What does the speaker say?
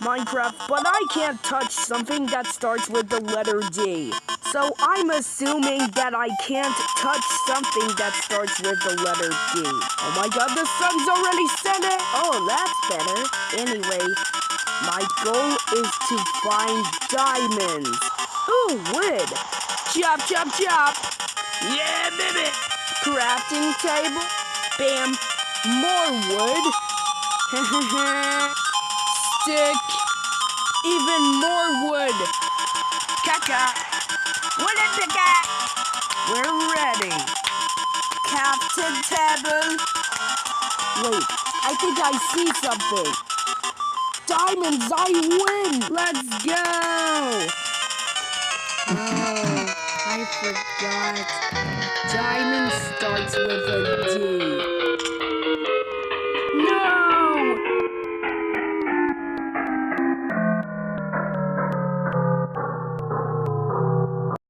Minecraft, but I can't touch something that starts with the letter D. So I'm assuming that I can't touch something that starts with the letter D. Oh my god, the sun's already setting! Oh, that's better. Anyway, my goal is to find diamonds. Ooh, wood. Chop, chop, chop. Yeah, baby. Crafting table. Bam. More wood. Stick. Even more wood. Caca. Wooden pickaxe. We're ready. Crafting table. Wait, I think I see something. Diamonds, I win! Let's go! Oh, I forgot. Diamond starts with a D.